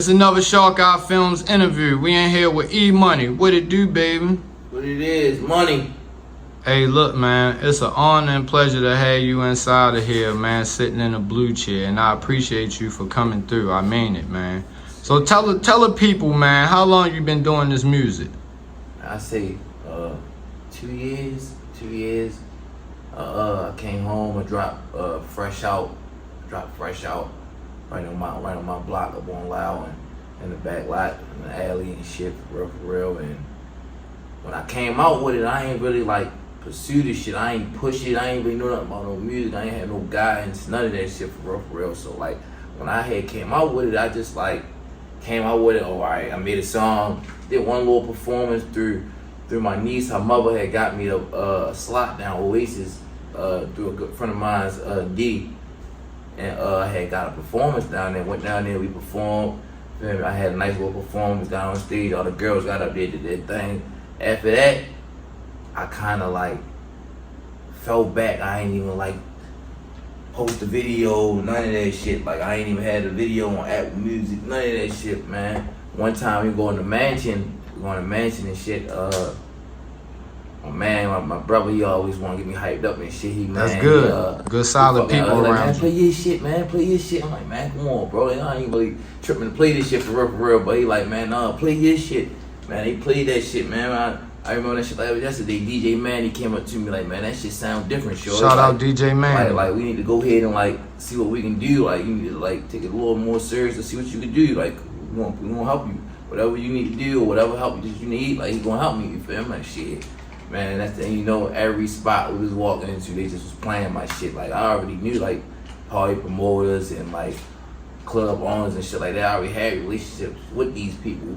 It's another Shark Eye Films interview. We in here with E-Money. What it do, baby? What it is, money. Hey, look, man. It's an honor and pleasure to have you inside of here, man, sitting in a blue chair. And I appreciate you for coming through. I mean it, man. So tell the people, man, how long you been doing this music? I say 2 years. 2 years. I came home. I dropped fresh out. Right on my block up on Loud and in the back lot in the alley and shit for real. And when I came out with it, I ain't really like pursue this shit. I ain't push it. I ain't really know nothing about no music. I ain't had no guidance, none of that shit for real. So like when I had came out with it, I just like came out with it. Oh, all right, I made a song, did one little performance through my niece. Her mother had got me a slot down Oasis through a good friend of mine's, D. And I had got a performance down there, went down there, we performed. I had a nice little performance down on stage. All the girls got up there, did their thing. After that, I kind of like fell back. I ain't even like post a video, none of that shit. Like I ain't even had a video on Apple Music, none of that shit, man. One time we going to mansion and shit. My brother, he always want to get me hyped up and shit. That's good. Good solid people around. Man, play your shit, man. Play your shit. I'm like, man, come on, bro. I ain't really tripping to play this shit for real. But he like, man, nah, play your shit. Man, he played that shit, man. I remember that shit like yesterday. DJ Manny came up to me like, man, that shit sound different, sure. Shout out DJ Manny. Like we need to go ahead and like see what we can do. Like you need to like take it a little more serious to see what you can do. Like we gonna help you. Whatever you need to do or whatever help you need, like he gonna help me. You feel me? Like shit. Man, that's the thing, you know, every spot we was walking into, they just was playing my shit. Like, I already knew, like, party promoters and, like, club owners and shit like that. I already had relationships with these people.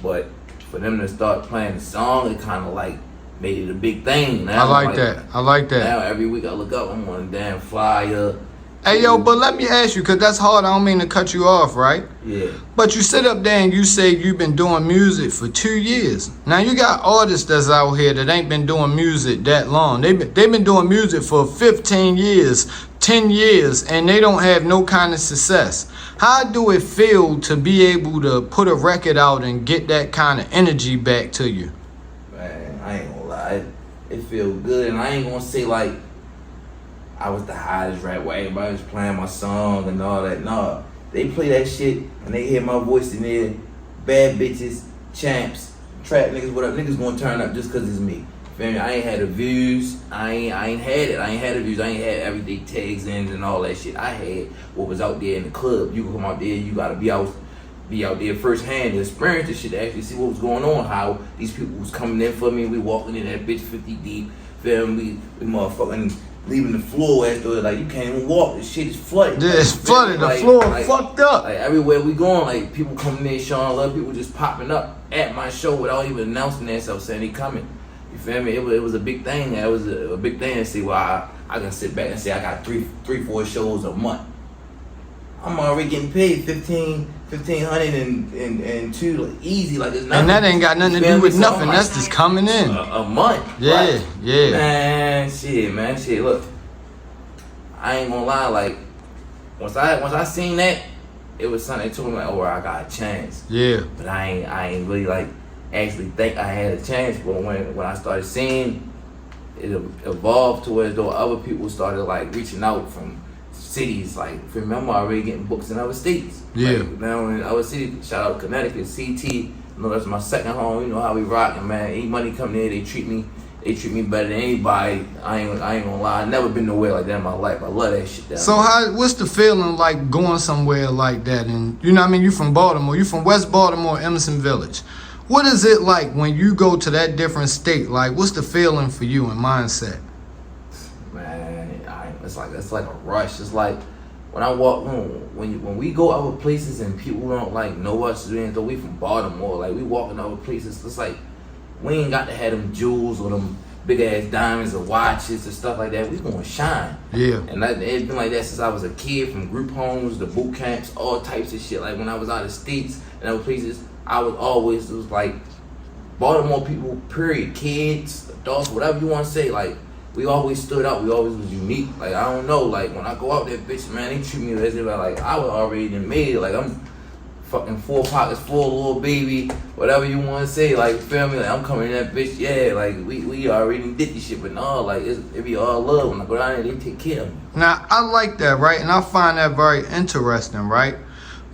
But for them to start playing the song, it kind of, like, made it a big thing. Now, I like that. Now, every week I look up, I'm on a damn flyer. Hey, yo, but let me ask you, because that's hard. I don't mean to cut you off, right? Yeah. But you sit up there and you say you've been doing music for 2 years. Now, you got artists that's out here that ain't been doing music that long. They've been doing music for 15 years, 10 years, and they don't have no kind of success. How do it feel to be able to put a record out and get that kind of energy back to you? Man, I ain't gonna lie. It feels good, and I ain't gonna say, like, I was the hottest rap where everybody was playing my song and all that. No, they play that shit and they hear my voice in there. Bad bitches, champs, trap niggas, whatever. Niggas gonna turn up just cause it's me. Feel me? I ain't had the views. I ain't had it. I ain't had the views. I ain't had everyday tags in and all that shit. I had what was out there in the club. You can come out there. You gotta be out there firsthand to experience this shit, to actually see what was going on. How these people was coming in for me. We walking in that bitch 50 deep. Feel me? We motherfucking leaving the floor after like you can't even walk. This shit is flooded. Yeah, it's flooded. The floor fucked up. Like everywhere we going, like people coming in, showing love. People just popping up at my show without even announcing themselves, saying they coming. You feel me? It was a big thing. It was a big thing to see why I can sit back and say I got three, 4 shows a month. I'm already getting paid $1,500 and two like, easy, like it's nothing. And that ain't got nothing to do with nothing. That's just coming in. A month. Yeah, right? yeah. Man, shit. Look, I ain't gonna lie. Like once I seen that, it was something that told me like, oh, I got a chance. Yeah. But I ain't really like actually think I had a chance. But when I started seeing it evolved to where though other people started like reaching out from cities, like remember I already getting books in other states. Yeah. Like, now in other cities, shout out Connecticut, CT. You know that's my second home. You know how we rockin', man. Any money coming in, they treat me better than anybody. I ain't gonna lie. I never been nowhere like that in my life. I love that shit down So what's the feeling like going somewhere like that? And you know what I mean? You from Baltimore. You from West Baltimore, Emerson Village. What is it like when you go to that different state? Like, what's the feeling for you and mindset? Man, it's like a rush. It's like when I walk when we go other places and people don't like know us, though we from Baltimore, like we walking other places, it's like we ain't got to have them jewels or them big ass diamonds or watches and stuff like that. We gonna shine. Yeah. And it's been like that since I was a kid, from group homes to boot camps, all types of shit. Like when I was out of states and other places, it was like Baltimore people, period, kids, adults, whatever you want to say, like we always stood out. We always was unique. Like I don't know, like when I go out there, bitch, man, they treat me as if like I was already made it. Like I'm fucking 4 pockets full, little baby, whatever you want to say. Like, feel me? Like, I'm coming in that bitch. Yeah, like we already did this shit, but no, like it be all love. When I go down there, they take care of me. Now, I like that, right? And I find that very interesting, right?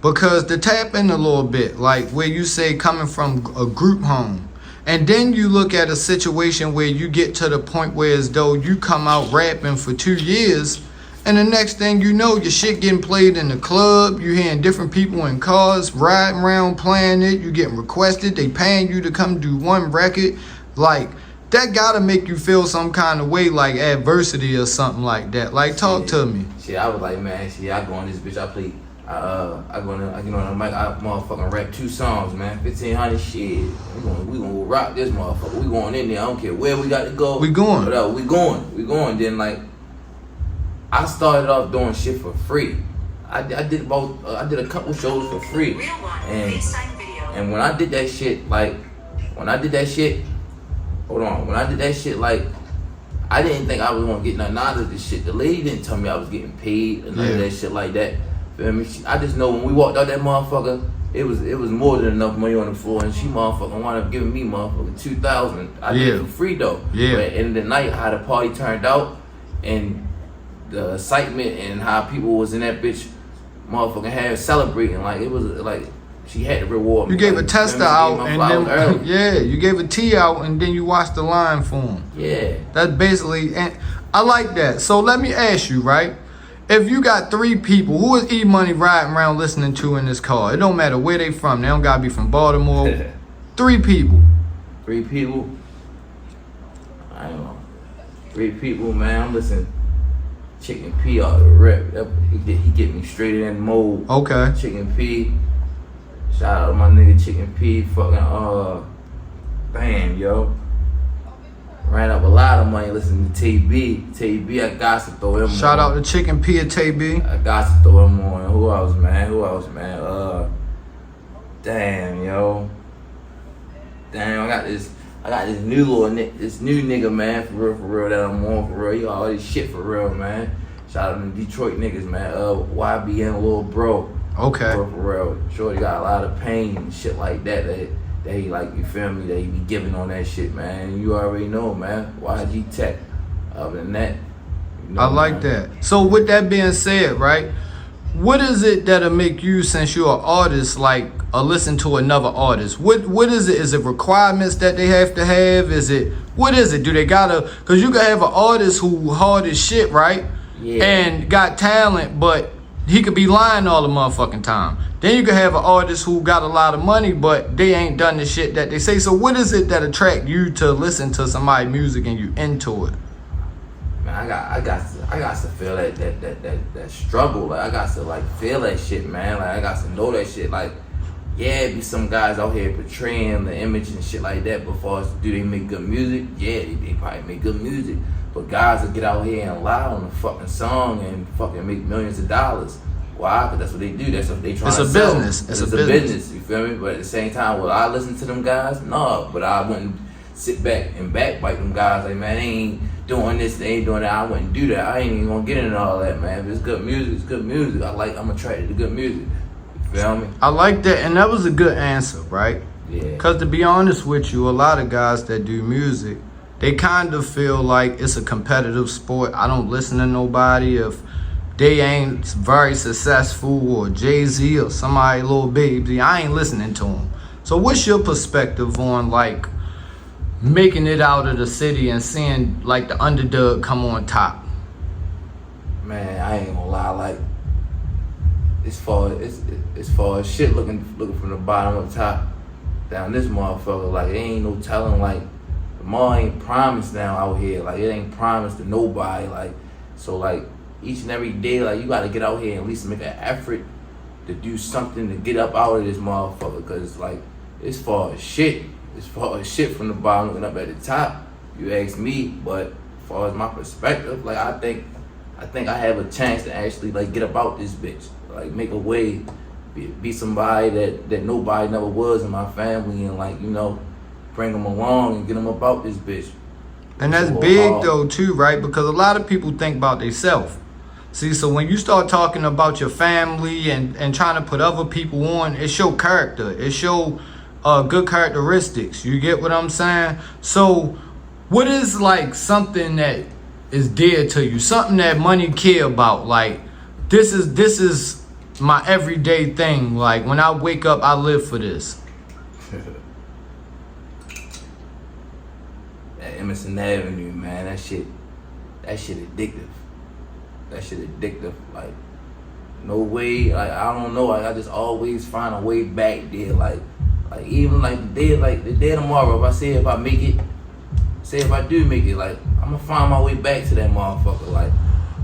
Because to tap in a little bit, like where you say coming from a group home, and then you look at a situation where you get to the point where as though you come out rapping for 2 years, and the next thing you know, your shit getting played in the club, you hearing different people in cars riding around playing it, you getting requested, they paying you to come do one record. Like, that gotta make you feel some kind of way, like adversity or something like that. Like, talk to me. Shit, I was like, man, shit, I go on this bitch, I play. I get on the mic, I motherfucking rap 2 songs, man. 1,500 shit. We gonna rock this motherfucker. We going in there. I don't care where we got to go. We going. Whatever. We going. Then like, I started off doing shit for free. I did a couple shows for free, and when I did that shit, like, when I did that shit, like, I didn't think I was gonna get nothing out of this shit. The lady didn't tell me I was getting paid and none of that shit like that. Feel me? I just know when we walked out that motherfucker, it was more than enough money on the floor, and she motherfucking wound up giving me motherfucking $2,000. I did it for free though. Yeah. But at the end of the night, how the party turned out, and the excitement and how people was in that bitch, motherfucking had celebrating, like it was like she had to reward me. You gave like, a tester out and then yeah, you gave a T out and then you watched the line for him. Yeah. That's basically, and I like that. So let me ask you, right? If you got 3 people, who is E-Money riding around listening to in this car? It don't matter where they from. They don't gotta be from Baltimore. 3 people. 3 people. I don't know. 3 people, man. I'm listening. Chicken P out of the rep. He get me straight in that mode. Okay. Chicken P. Shout out to my nigga Chicken P. Fucking damn, yo. Ran up a lot of money listening to TB. I got to throw him on. Shout out to Chicken P at TB. I got to throw him on. Who else, man? Damn, yo. Damn, I got this new nigga, man, for real, that I'm on, for real. He got all this shit for real, man. Shout out to the Detroit niggas, man. YBN, little bro. Okay. For real. Shorty got a lot of pain and shit like that he, like, you feel me, that he be giving on that shit, man. You already know, man. YG Tech. Other than that, you know, I like man. that. So with that being said, right, what is it that'll make you, since you're an artist, like, listen to another artist? What is it? Is it requirements that they have to have? What is it? Do they gotta, because you can have an artist who hard as shit, right? Yeah. And got talent, but he could be lying all the motherfucking time. Then you could have an artist who got a lot of money, but they ain't done the shit that they say. So what is it that attract you to listen to somebody's music and you into it? Man, I got to feel that struggle. Like, I got to, like, feel that shit, man. Like, I got to know that shit. Like, yeah, it be some guys out here portraying the image and shit like that, but for us, do they make good music? Yeah, they probably make good music. But guys that get out here and lie on a fucking song and fucking make millions of dollars. Why? Because that's what they do. That's what they trying to sell. It's a business. You feel me? But at the same time, will I listen to them guys? No. But I wouldn't sit back and backbite them guys. Like, man, they ain't doing this, they ain't doing that. I wouldn't do that. I ain't even gonna get into all that, man. If it's good music, it's good music. I'm attracted to good music. You feel me? I like that, and that was a good answer, right? Yeah. Because to be honest with you, a lot of guys that do music, they kind of feel like it's a competitive sport. I don't listen to nobody if they ain't very successful, or Jay-Z or somebody, Lil Baby. I ain't listening to them. So what's your perspective on, like, making it out of the city and seeing, like, the underdog come on top? Man, I ain't gonna lie, like, as far as shit looking from the bottom up top down this motherfucker, like, it ain't no telling, like, the mall ain't promised now out here. Like, it ain't promised to nobody. Like, so, like, each and every day, like, you gotta get out here and at least make an effort to do something to get up out of this motherfucker. Cause, like, as far as shit from the bottom looking up at the top, you ask me. But as far as my perspective, like, I think I have a chance to actually, like, get up out this bitch. Like, make a way, be somebody that nobody never was in my family, and, like, you know, bring them along and get them about this bitch. And that's big though too, right? Because a lot of people think about themselves. See, so when you start talking about your family and trying to put other people on, it show character. It show good characteristics. You get what I'm saying? So what is like something that is dear to you? Something that money care about? Like this is my everyday thing. Like when I wake up, I live for this. That Emerson Avenue, man, that shit addictive. That shit addictive. Like, no way. Like, I don't know. Like, I just always find a way back there. Like even like the day tomorrow. If I do make it, like I'm gonna find my way back to that motherfucker. Like,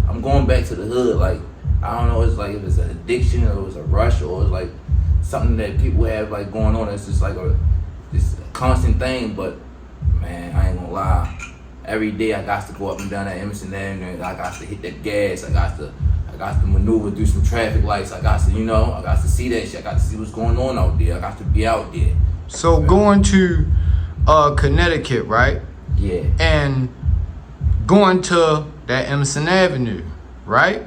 I'm going back to the hood. Like, I don't know. It's like if it's an addiction or it's a rush or it's like something that people have like going on. It's just like a constant thing. But man, I ain't gonna lie. Every day I got to go up and down that Emerson Avenue. I got to hit that gas. I got to maneuver through some traffic lights. I got to see that shit. I got to see what's going on out there. I got to be out there. So going to Connecticut, right? Yeah. And going to that Emerson Avenue, right?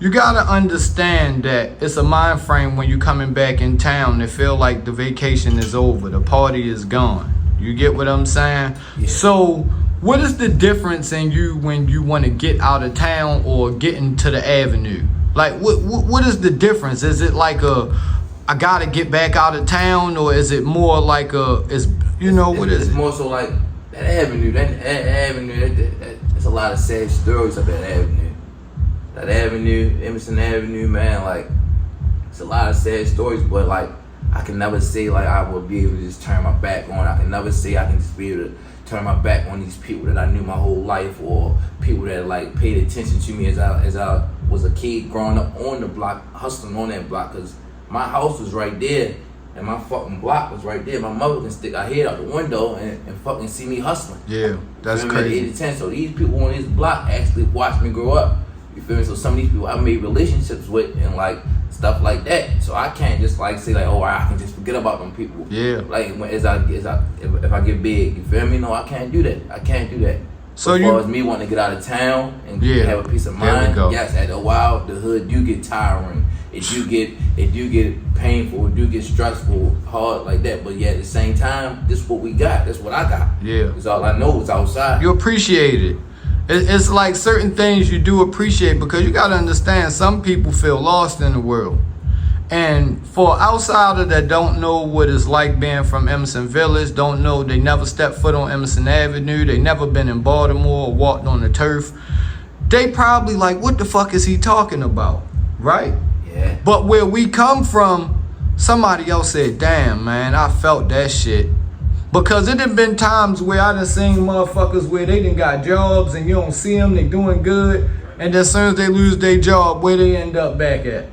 You gotta understand that it's a mind frame when you coming back in town that feel like the vacation is over, the party is gone. You get what I'm saying? Yeah. So what is the difference in you when you want to get out of town or get into the avenue? Like what is the difference? Is it like I gotta get back out of town, or is it more like what is it? It's more so like that avenue. That avenue. There's a lot of sad stories of that avenue. That avenue, Emerson Avenue, man. Like, it's a lot of sad stories, but like I can never say like I will be able to just turn my back on. I can never say I can just be able to turn my back on these people that I knew my whole life, or people that like paid attention to me as I was a kid growing up on the block, hustling on that block. Cause my house was right there and my fucking block was right there. My mother can stick her head out the window and fucking see me hustling. Yeah, that's crazy. 8 to 10. So these people on this block actually watched me grow up. You feel me? So some of these people I made relationships with and like stuff like that. So I can't just like say like, oh, I can just forget about them people. Yeah. Like if I get big, you feel me? No, I can't do that. I can't do that. So as far as me wanting to get out of town and have a peace of mind, yes, at a while the hood do get tiring. It do get painful, it do get stressful, hard like that. But yeah, at the same time, this is what we got. That's what I got. Yeah. Because all I know is outside. You appreciate it. It's like certain things you do appreciate, because you got to understand some people feel lost in the world. And for an outsider that don't know what it's like being from Emerson Village, don't know, they never stepped foot on Emerson Avenue, they never been in Baltimore or walked on the turf, they probably like, what the fuck is he talking about? Right? Yeah. But where we come from, somebody else said, damn, man, I felt that shit. Because it done been times where I done seen motherfuckers where they done got jobs and you don't see them, they doing good, and as soon as they lose their job, where they end up back at?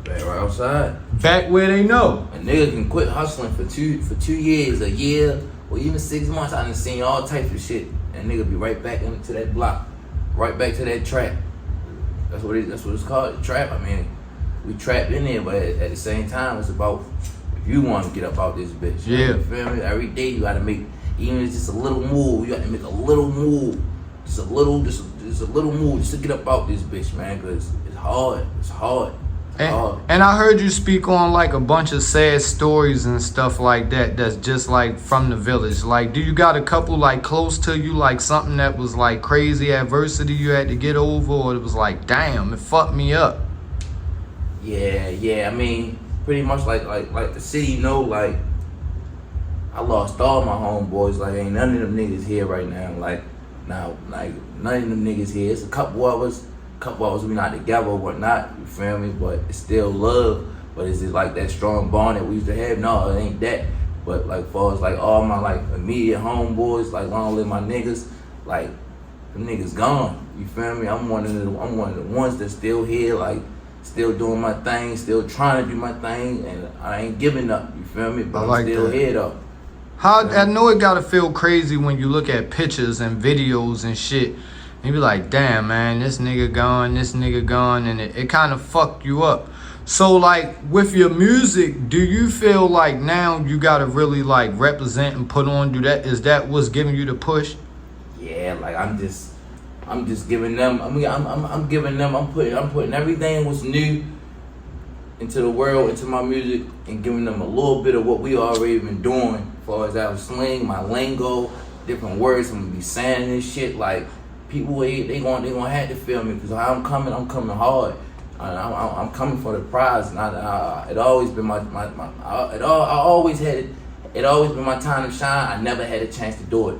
Back right outside. Back where they know. A nigga can quit hustling for 2 years, a year, or even 6 months. I done seen all types of shit, and nigga be right back into that block, right back to that trap. That's what it's called, the trap. I mean, we trapped in there, but at the same time, it's about if you want to get up out this bitch. Yeah. You feel me? Every day you gotta make, even if it's just a little move, you gotta make a little move. Just a little move just to get up out this bitch, man, because it's hard. It's hard. And I heard you speak on like a bunch of sad stories and stuff like that that's just like from the village. Like, do you got a couple like close to you, like something that was like crazy adversity you had to get over, or it was like, damn, it fucked me up? Yeah. I mean, pretty much like the city know, like I lost all my homeboys. Like, ain't none of them niggas here right now. Like none of them niggas here. It's a couple of us. We not together or whatnot, you feel me? But it's still love. But is it like that strong bond that we used to have? No, it ain't that. But like far as like all my like immediate homeboys, like long live my niggas, like them niggas gone. You feel me? I'm one of the ones that's still here, like still doing my thing, still trying to do my thing, and I ain't giving up. You feel me? But I'm still here though. I know it gotta feel crazy when you look at pictures and videos and shit. You be like, damn, man, this nigga gone, and it kind of fucked you up. So, like, with your music, do you feel like now you gotta really, like, represent and put on, is that what's giving you the push? Yeah, like, I'm just, I'm just giving them. I'm giving them. I'm putting everything what's new into the world, into my music, and giving them a little bit of what we already been doing, as far as our slang, my lingo, different words I'm gonna be saying this shit. Like people, they gonna have to feel me because I'm coming hard. I'm coming for the prize, and it always been it always been my time to shine. I never had a chance to do it.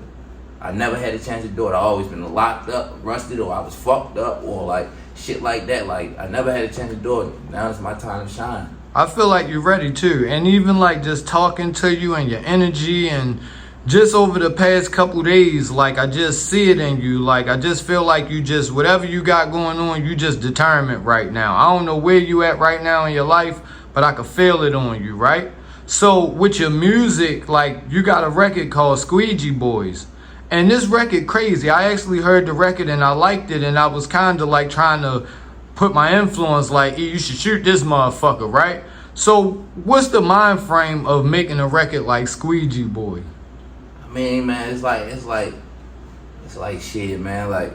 I always been locked up, rusted, or I was fucked up, or like shit like that. Like I never had a chance to do it. Now it's my time to shine. I feel like you're ready too. And even like just talking to you and your energy, and just over the past couple days, like I just see it in you. Like I just feel like you just, whatever you got going on, you just determined right now. I don't know where you at right now in your life, but I can feel it on you, right? So with your music, like you got a record called Squeegee Boys. And this record crazy. I actually heard the record and I liked it, and I was kind of like trying to put my influence like, you should shoot this motherfucker, right? So what's the mind frame of making a record like Squeegee Boy? I mean, man, it's like shit, man. Like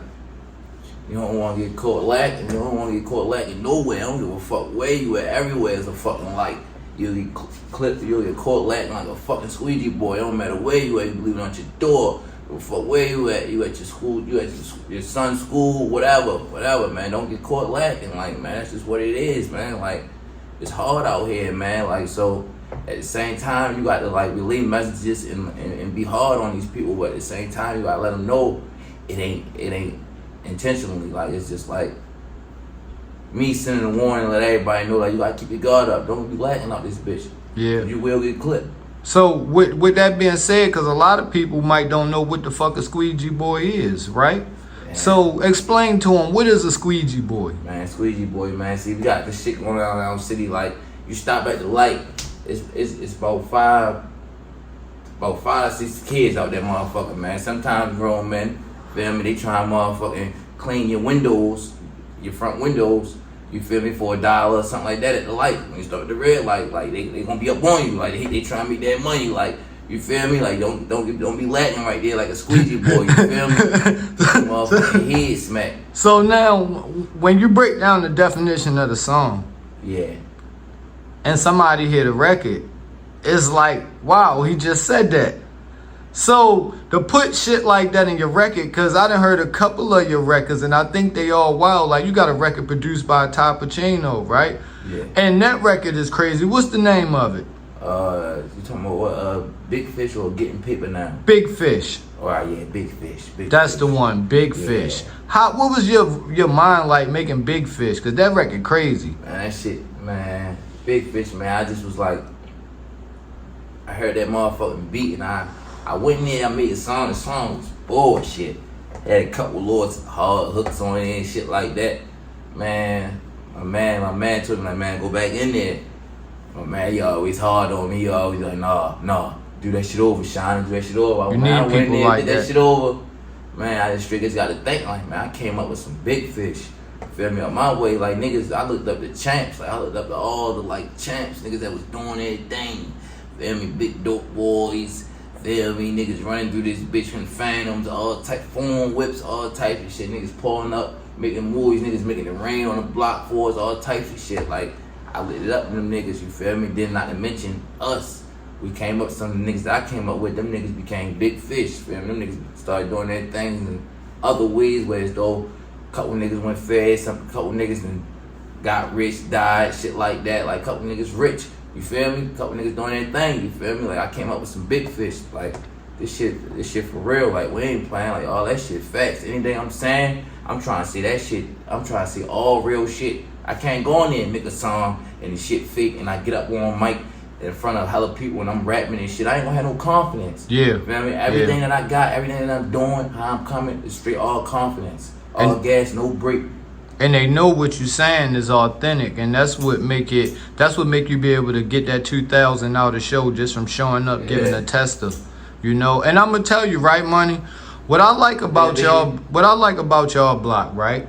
you don't want to get caught lacking. You don't want to get caught lacking nowhere. I don't give a fuck where you at. Everywhere is a fucking like. You'll get clipped. You'll get caught lacking like a fucking squeegee boy. It don't matter where you at. You leave it on your door. For where you at your school, you at your son's school, whatever, man. Don't get caught lacking, like, man, that's just what it is, man. Like, it's hard out here, man. Like, so at the same time, you got to like relay messages and be hard on these people, but at the same time, you gotta let them know it ain't intentionally. Like, it's just like me sending a warning, let everybody know, like, you gotta keep your guard up. Don't be lacking out this bitch. Yeah, you will get clipped. So with that being said, because a lot of people might don't know what the fuck a squeegee boy is, right? Man. So explain to them, what is a squeegee boy? Man, squeegee boy, man. See, we got this shit going on around the city. Like, you stop at the light, it's about five to six kids out there, motherfucker, man. Sometimes grown men, feel me? They try and motherfucking clean your windows, your front windows. You feel me, for $1 or something like that at the light. When you start the red light, like they gonna be up on you, like they trying to make that money, like you feel me, like don't be lacking right there like a squeegee boy. You feel me? Motherfucking head smack. So now, when you break down the definition of the song, yeah, and somebody hear the record, it's like, wow, he just said that. So to put shit like that in your record, because I done heard a couple of your records and I think they all wild. Like you got a record produced by Ty Pacino, right? Yeah. And that record is crazy. What's the name of it? You talking about what? Big Fish or Getting Paper Now? Big Fish. All right, yeah, Big Fish. That's the one, Big Fish. What was your mind like making Big Fish? Because that record crazy. Man, that shit, man. Big Fish, man. I just was like, I heard that motherfucking beat and I went in there, I made a song. The song was bullshit. Had a couple little hard hooks on it and shit like that. Man, my man told me, like, man, go back in there. My man, he always hard on me. He always like, nah, do that shit over, Shine, do that shit over. You need I went people in there, like did that shit over. Man, I just straight got to think, like, man, I came up with some big fish. Feel me, on my way, like, niggas, I looked up the champs. Like, I looked up to all the, like, champs, niggas that was doing everything. Feel me, big dope boys. Feel me, niggas running through this bitch from Phantoms, all type, phone whips, all type of shit. Niggas pulling up, making movies, niggas making it rain on the block for us, all types of shit. Like, I lit it up with them niggas, you feel me? Then not to mention us. We came up with some of the niggas that I came up with, them niggas became big fish, feel me? Them niggas started doing their things in other ways, where as though a couple niggas went fast, a couple niggas and got rich, died, shit like that. Like, a couple niggas rich. You feel me? A couple niggas doing their thing, you feel me? Like, I came up with some big fish. Like, this shit for real. Like, we ain't playing, like, all that shit facts. Anything I'm saying, I'm trying to see that shit. I'm trying to see all real shit. I can't go in there and make a song and the shit fake and I get up on mic in front of hella people and I'm rapping and shit. I ain't gonna have no confidence. Yeah. You feel me? Everything that I got, everything that I'm doing, how I'm coming, is straight all confidence. All gas, no break. And they know what you're saying is authentic, and that's what make you be able to get that 2,000 out of show just from showing up, giving a tester, you know. And I'm gonna tell you, right, Money, what I like about y'all block, right?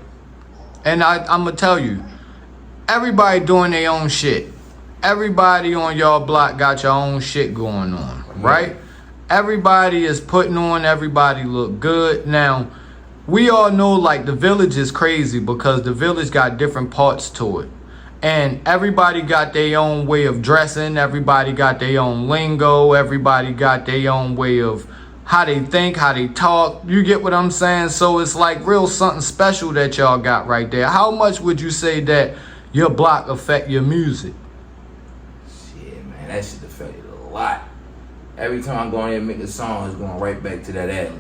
And I'm gonna tell you, everybody doing their own shit. Everybody on y'all block got your own shit going on, right? Everybody is putting on. Everybody look good now. we all know like the village is crazy because the village got different parts to it. And everybody got their own way of dressing. Everybody got their own lingo. Everybody got their own way of how they think, how they talk. You get what I'm saying? So it's like real something special that y'all got right there. How much would you say that your block affect your music? Shit, man, that shit affected a lot. Every time I go in there and make a song, it's going right back to that alley.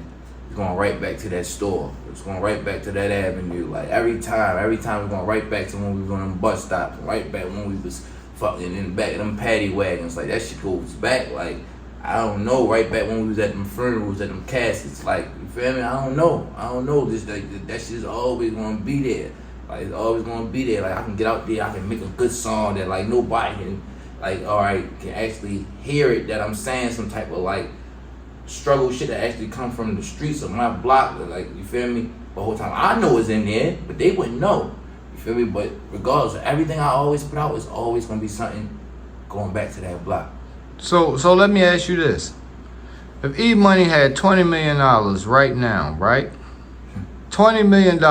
It's going right back to that store. It's going right back to that avenue. Like every time it's going right back to when we was on them bus stops, right back when we was fucking in the back of them paddy wagons. Like that shit goes back. Like I don't know, right back when we was at them funerals, at them caskets. Like you feel me? I don't know. This like, that shit is always gonna be there. Like it's always gonna be there. Like I can get out there, I can make a good song that like nobody can, like can actually hear it. That I'm saying some type of like struggle shit that actually come from the streets of my block. Like you feel me? The whole time I know it's in there, but they wouldn't know. You feel me? But regardless of everything I always put out, is always gonna be something going back to that block. So let me ask you this. If E Money had $20 million right now, right? $20 million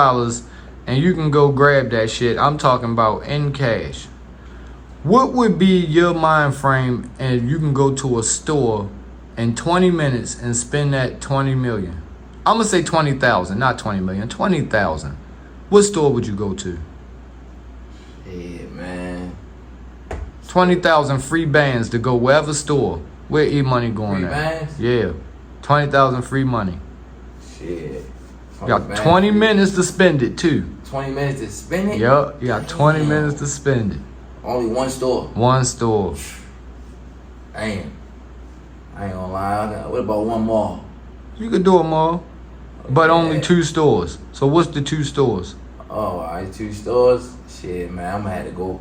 and you can go grab that shit. I'm talking about in cash. What would be your mind frame and you can go to a store in 20 minutes and spend that 20 million? I'm gonna say 20,000, not 20 million, 20,000. What store would you go to? Yeah, man. 20,000 free bands to go wherever store. Where E Money going Free at? bands? Yeah. 20,000 free money. Shit. You got 20 minutes to spend it too. 20 minutes to spend it? Yup, you got 20 minutes to spend it. Only one store. One store. Damn. I ain't gonna lie. What about one mall? You could do them all. But Yeah. only 2 stores. So what's the 2 stores? Oh, alright, 2 stores. Shit, man, I'm gonna have to go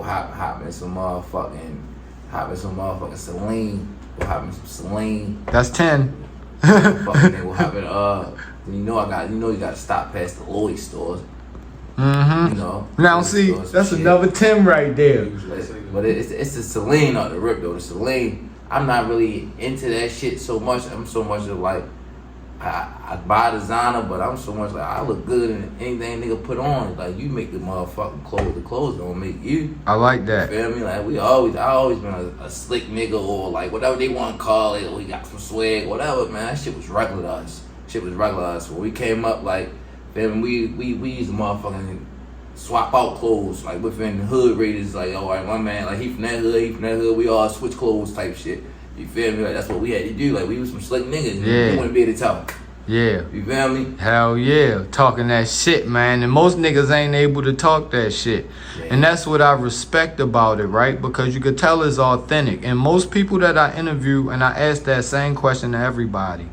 hop in some motherfucking Celine. Go hop in some Celine. That's 10. Fucking then we'll hop in you gotta stop past the Lloyd stores. Mm-hmm. You know. Now Lloyd see, stores, that's shit. another 10 right there. But it's the Celine on the rip though. The Celine, I'm not really into that shit so much. I'm so much of like I buy designer, but I'm so much like I look good in anything nigga put on. Like you make the motherfucking clothes. The clothes don't make you. I like that. You feel me? Like I always been a slick nigga or like whatever they want to call it. Or we got some swag, whatever. Man, that shit was regular to us. When we came up, like, then we used to motherfucking swap out clothes. Like within the hood raiders, like, all right, my man, like he from that hood, we all switch clothes type shit. You feel me? Like that's what we had to do. Like we was some slick niggas. Yeah. We want to be able to talk. Yeah. You feel me? Hell yeah. Talking that shit, man. And most niggas ain't able to talk that shit. Yeah. And that's what I respect about it, right? Because you could tell it's authentic. And most people that I interview, and I ask that same question to everybody.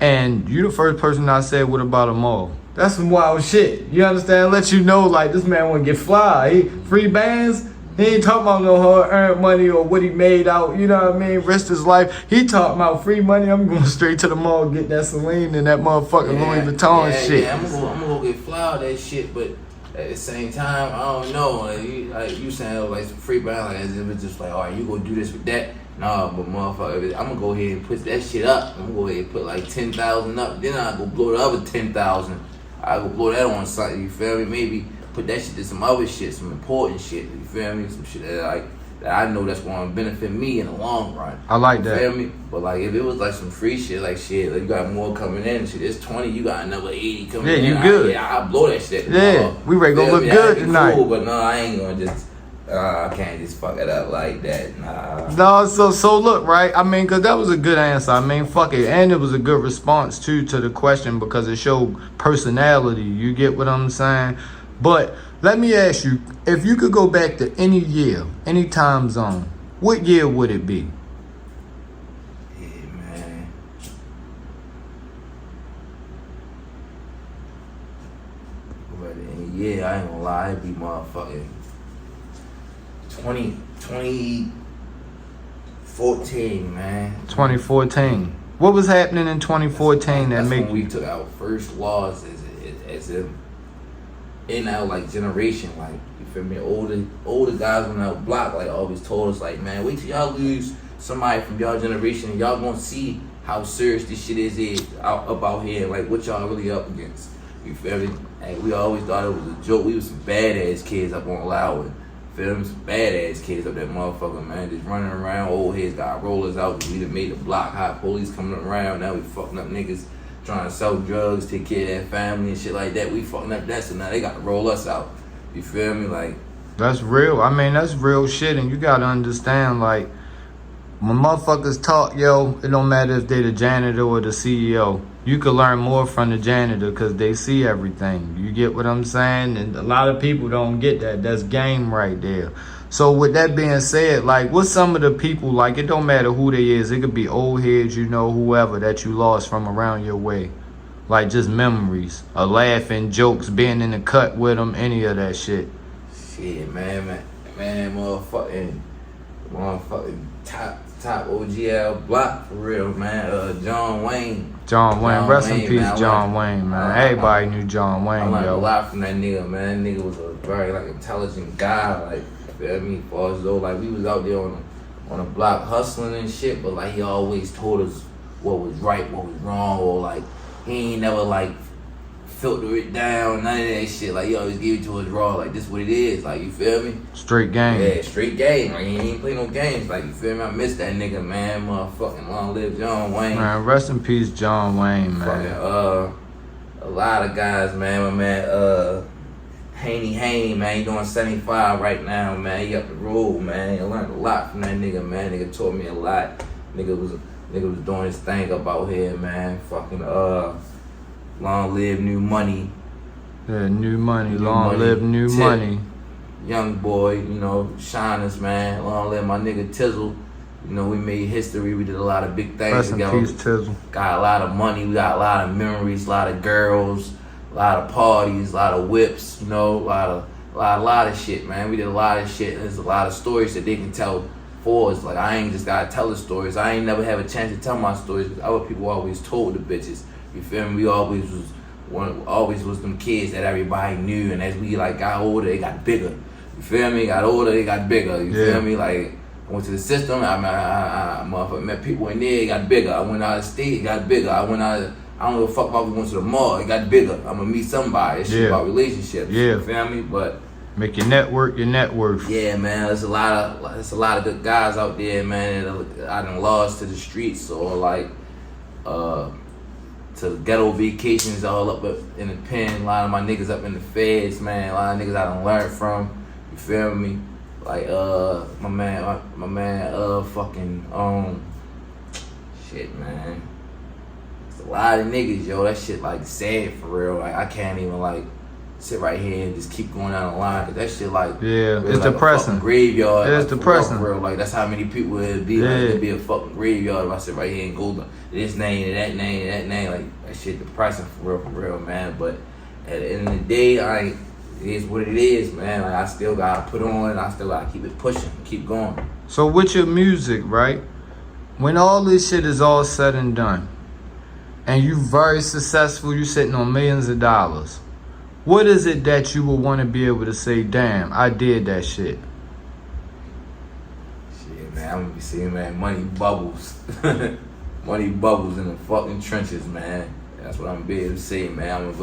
And you the first person I said, what about them all? That's some wild shit. You understand? Let you know, like, this man want to get fly. He free bands. He ain't talking about no hard-earned money or what he made out, you know what I mean, risked his life. He talking about free money. I'm going straight to the mall, get that Celine and that motherfucking Louis Vuitton shit. Yeah, I'm gonna go get fly with that shit, but at the same time, I don't know. Like you saying, like some free band, like as if it's just like, all right, you gonna do this with that. Nah, but motherfucker, I'm gonna go ahead and put that shit up. I'm gonna go ahead and put like 10,000 up. Then I go blow the other 10,000. I go blow that on something. You feel me? Maybe put that shit to some other shit, some important shit. You feel me? Some shit that I know that's gonna benefit me in the long run. I like that. You feel me? But like if it was like some free shit, like shit, like you got more coming in. Shit, it's 20. You got another 80 coming in. Yeah, you good. I blow that shit. Yeah, we ready to go look good tonight. Cool, but no, I ain't gonna just. I can't just fuck it up like that. Nah. No, so look, right? I mean, because that was a good answer. I mean, fuck it. And it was a good response, too, to the question because it showed personality. You get what I'm saying? But let me ask you, if you could go back to any year, any time zone, what year would it be? Yeah, man. But in a year, I ain't gonna lie, it'd be motherfucking 2014, man. 2014. What was happening in 2014 That's that made when we took our first laws as in our like generation, like you feel me? Older guys on our block like always told us like, man, wait till y'all lose somebody from y'all generation and y'all gonna see how serious this shit is up out here, like what y'all really up against. You feel me? And we always thought it was a joke. We was some badass kids up on Loudon. Feel me? Some badass kids up that motherfucker, man. Just running around, old heads got rollers out. We done made the block hot, police coming around. Now we fucking up niggas trying to sell drugs, take care of their family and shit like that. We fucking up that, so now they got to roll us out. You feel me? Like, That's real. I mean, that's real shit, and you gotta understand, like, when motherfuckers talk, yo, it don't matter if they the janitor or the CEO. You could learn more from the janitor because they see everything. You get what I'm saying? And a lot of people don't get that. That's game right there. So with that being said, like, what's some of the people, like, it don't matter who they is. It could be old heads, you know, whoever that you lost from around your way. Like, just memories, or laughing, jokes, being in the cut with them, any of that shit. shit, man, motherfucking top OGL block for real, man. John Wayne. Rest in peace, man. John Wayne, man. Everybody knew John I Wayne, learned a yo. lot from that nigga, man. That nigga was a very like intelligent guy, like, you feel me? For as though like we was out there on the block hustling and shit, but like he always told us what was right, what was wrong, or like he ain't never like filter it down, none of that shit. Like he always give it to us raw, like this what it is, like, you feel me? Straight game. Yeah, straight game. Like he ain't play no games, like, you feel me? I miss that nigga, man. Motherfucking long live John Wayne. Man, rest in peace, John Wayne, man. Fucking, a lot of guys, man. My man, Haney, man, he doing 75 right now, man. He up the road, man. I learned a lot from that nigga, man. Nigga taught me a lot. Nigga was doing his thing up out here, man. Fucking, long live New Money. Yeah, new money. Long live new Tip. money. Young boy, you know, shiners, man. Long live my nigga Tizzle. You know, we made history. We did a lot of big things Rest in together. peace, Tizzle. Got a lot of money. We got a lot of memories, a lot of girls, a lot of parties, a lot of whips. You know, a lot of shit, man. We did a lot of shit. And there's a lot of stories that they can tell for us. Like, I ain't just gotta tell the stories. I ain't never have a chance to tell my stories because other people always told the bitches. You feel me? We always was them kids that everybody knew, and as we like got older, they got bigger. You feel me? Got older, they got bigger. You feel me? Like, I went to the system, I motherfucker met people in there, it got bigger. I went out of state, it got bigger. I don't give a fuck about we went to the mall, it got bigger. I'm gonna meet somebody. It's shit about relationships. Yeah. You feel me? But make your network your net worth. yeah, man, there's a lot of good guys out there, man, that I done lost to the streets or like to ghetto vacations all up in the pen. A lot of my niggas up in the feds, man. A lot of niggas I done learned from. You feel me? Like my man, fucking shit, man. It's a lot of niggas, yo. That shit like sad for real. Like I can't even like sit right here and just keep going down the line, cause that shit like It's like depressing. A graveyard. It's like, depressing. For real. Like that's how many people it'd be. Like it'd be a fucking graveyard if I sit right here and go to this name and that name and that name. Like that shit depressing for real, man. But at the end of the day, it is what it is, man. Like I still gotta put on, I still gotta keep it pushing, keep going. So with your music, right? When all this shit is all said and done, and you very successful, you sitting on millions of dollars. What is it that you would want to be able to say, damn, I did that shit? Shit, man, I'm gonna be seeing, man, money bubbles. Money bubbles in the fucking trenches, man. That's what I'm gonna be able to say, man.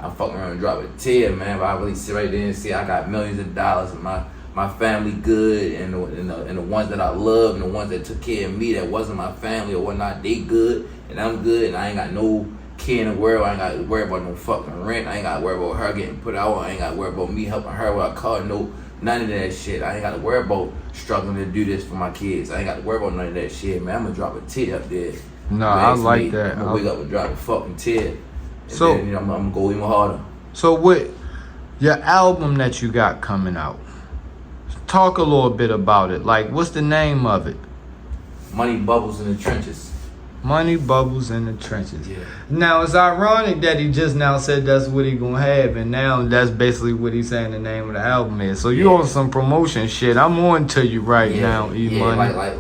I'm fucking around and drop a tear, man, but I really sit right there and see I got millions of dollars and my family good and the ones that I love and the ones that took care of me that wasn't my family or whatnot, they good and I'm good and I ain't got no care in the world. I ain't got to worry about no fucking rent. I ain't got to worry about her getting put out. I ain't got to worry about me helping her with a car. No, none of that shit. I ain't got to worry about struggling to do this for my kids. I ain't got to worry about none of that shit, man. I'm going to drop a tear up there. Nah, I like that. I'm going to wake up and drop a fucking tear. And so, then, I'm going to go even harder. So with your album that you got coming out, talk a little bit about it. Like, what's the name of it? Money Bubbles in the Trenches. Money Bubbles in the Trenches. Yeah. Now, it's ironic that he just now said that's what he gonna have, and now that's basically what he's saying the name of the album is. So you on some promotion shit. I'm on to you right now, E-Money. Like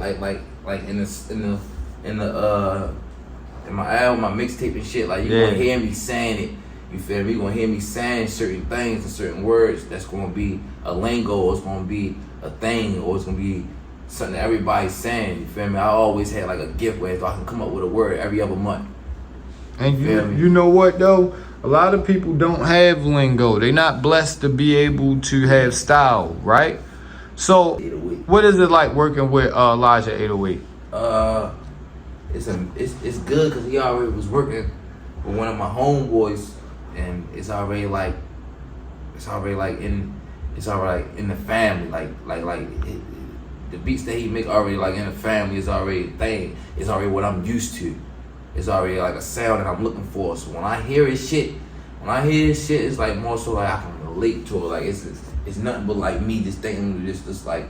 in my album, my mixtape and shit, like you gonna hear me saying it. You feel me? You gonna hear me saying certain things and certain words that's gonna be a lingo, or it's gonna be a thing, or it's gonna be something that everybody's saying. You feel me? I always had like a gift where I can come up with a word every other month. And you know what though? A lot of people don't have lingo. They're not blessed to be able to have style, right? So, what is it like working with Elijah 808? It's good because he already was working with one of my homeboys, and it's already like in the family. The beats that he make already like in the family is already a thing. It's already what I'm used to. It's already like a sound that I'm looking for. So when I hear his shit, it's like more so like I can relate to it. Like it's nothing but like me just thinking, just like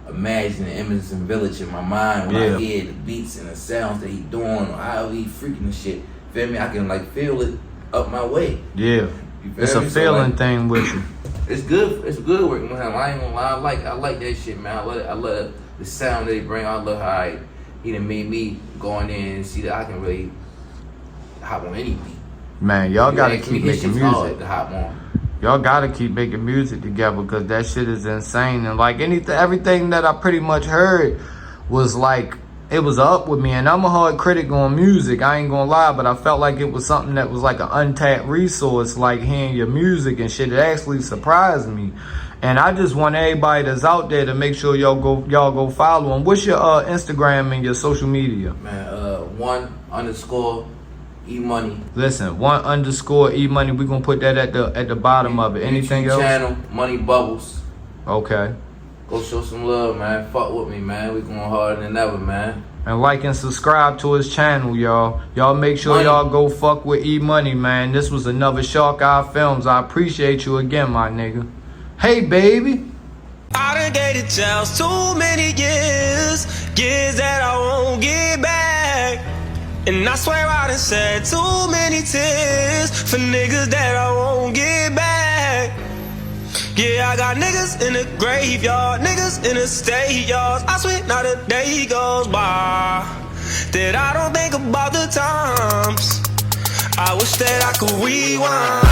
imagining Emerson Village in my mind when I hear the beats and the sounds that he doing or how he freaking the shit. Feel me? I can like feel it up my way. Yeah, it's a feeling thing with you. It's good. It's good working with him. I ain't gonna lie. I like that shit, man. I love the sound that he bring. I love how he done made me go in there and see that I can really hop on any beat. Man, y'all gotta keep making music. To hop on. Y'all gotta keep making music together because that shit is insane. And like everything that I pretty much heard was like, it was up with me. And I'm a hard critic on music, I ain't gonna lie, but I felt like it was something that was like an untapped resource, like hearing your music and shit. It actually surprised me. And I just want everybody that's out there to make sure y'all go follow him. What's your Instagram and your social media? Man, 1_ E-Money. Listen, 1_ E-Money. We're gonna put that at the bottom of it. Anything else? Channel, Money Bubbles. Okay. Go show some love, man. Fuck with me, man. We going harder than ever, man. And like and subscribe to his channel, y'all. Y'all make sure y'all go fuck with E-Money, man. This was another Shark Eye Films. I appreciate you again, my nigga. Hey, baby. I done gave the chance too many years that I won't get back. And I swear I done shed too many tears for niggas that I won't get back. Yeah, I got niggas in the graveyard, niggas in the state yards. I swear not a day goes by that I don't think about the times. I wish that I could rewind.